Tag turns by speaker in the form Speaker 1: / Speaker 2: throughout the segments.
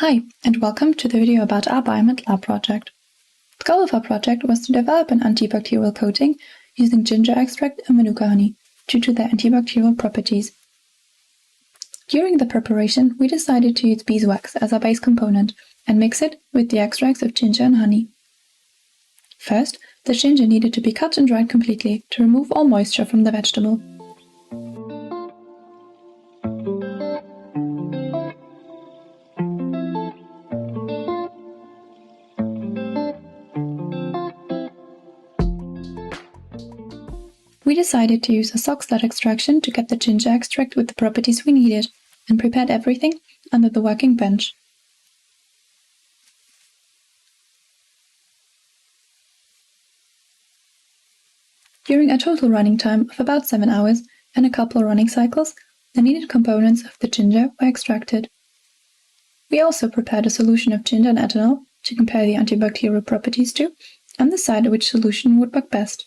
Speaker 1: Hi, and welcome to the video about our BioMed Lab project. The goal of our project was to develop an antibacterial coating using ginger extract and manuka honey due to their antibacterial properties. During the preparation, we decided to use beeswax as our base component and mix it with the extracts of ginger and honey. First, the ginger needed to be cut and dried completely to remove all moisture from the vegetable. We decided to use a sock-slide extraction to get the ginger extract with the properties we needed and prepared everything under the working bench. During a total running time of about 7 hours and a couple of running cycles, the needed components of the ginger were extracted. We also prepared a solution of ginger and ethanol to compare the antibacterial properties to and decide which solution would work best.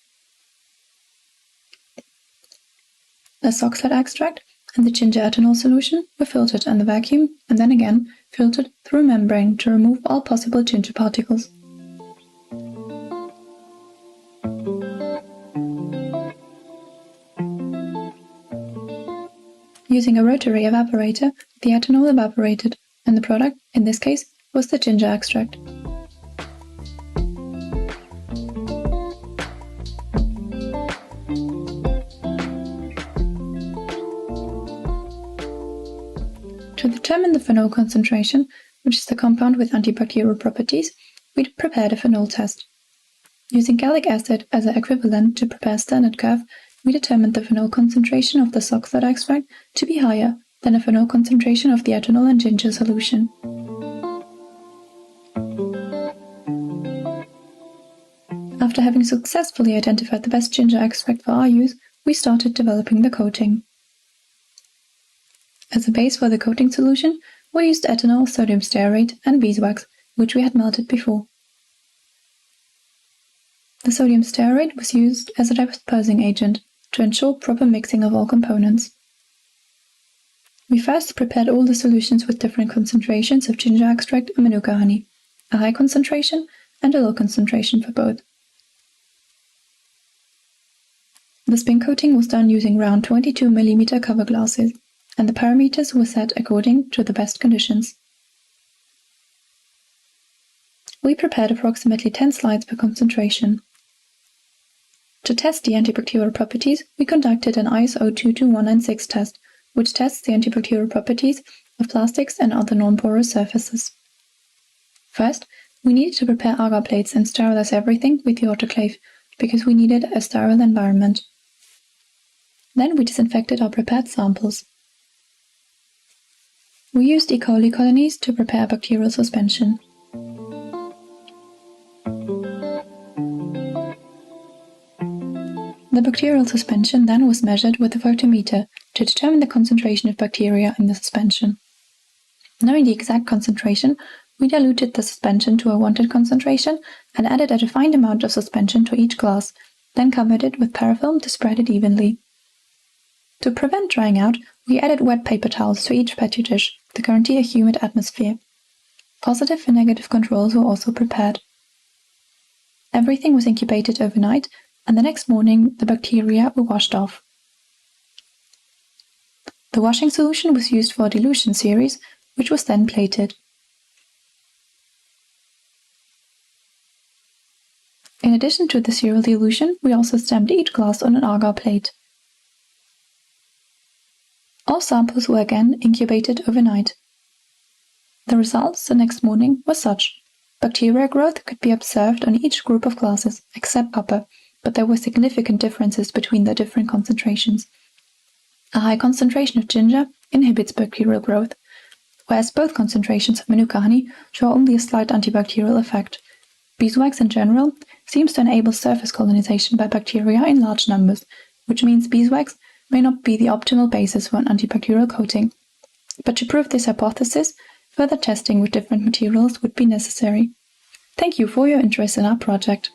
Speaker 1: The sock-slide extract and the ginger ethanol solution were filtered under vacuum and then again filtered through a membrane to remove all possible ginger particles. Using a rotary evaporator, the ethanol evaporated, and the product, in this case, was the ginger extract. To determine the phenol concentration, which is the compound with antibacterial properties, we prepared a phenol test. Using gallic acid as an equivalent to prepare standard curve, we determined the phenol concentration of the sock-slide extract to be higher than the phenol concentration of the ethanol and ginger solution. After having successfully identified the best ginger extract for our use, we started developing the coating. As a base for the coating solution, we used ethanol, sodium stearate, and beeswax, which we had melted before. The sodium stearate was used as a dispersing agent to ensure proper mixing of all components. We first prepared all the solutions with different concentrations of ginger extract and manuka honey, a high concentration and a low concentration for both. The spin coating was done using round 22 mm cover glasses, and the parameters were set according to the best conditions. We prepared approximately 10 slides per concentration. To test the antibacterial properties, we conducted an ISO 22196 test, which tests the antibacterial properties of plastics and other non-porous surfaces. First, we needed to prepare agar plates and sterilize everything with the autoclave, because we needed a sterile environment. Then we disinfected our prepared samples. We used E. coli colonies to prepare bacterial suspension. The bacterial suspension then was measured with a photometer to determine the concentration of bacteria in the suspension. Knowing the exact concentration, we diluted the suspension to a wanted concentration and added a defined amount of suspension to each glass, then covered it with parafilm to spread it evenly. To prevent drying out, we added wet paper towels to each petri dish to guarantee a humid atmosphere. Positive and negative controls were also prepared. Everything was incubated overnight, and the next morning the bacteria were washed off. The washing solution was used for a dilution series, which was then plated. In addition to the serial dilution, we also stamped each glass on an agar plate. All samples were again incubated overnight. The results the next morning were such. Bacteria growth could be observed on each group of glasses, except upper, but there were significant differences between the different concentrations. A high concentration of ginger inhibits bacterial growth, whereas both concentrations of manuka honey show only a slight antibacterial effect. Beeswax in general seems to enable surface colonization by bacteria in large numbers, which means beeswax may not be the optimal basis for an antibacterial coating. But to prove this hypothesis, further testing with different materials would be necessary. Thank you for your interest in our project.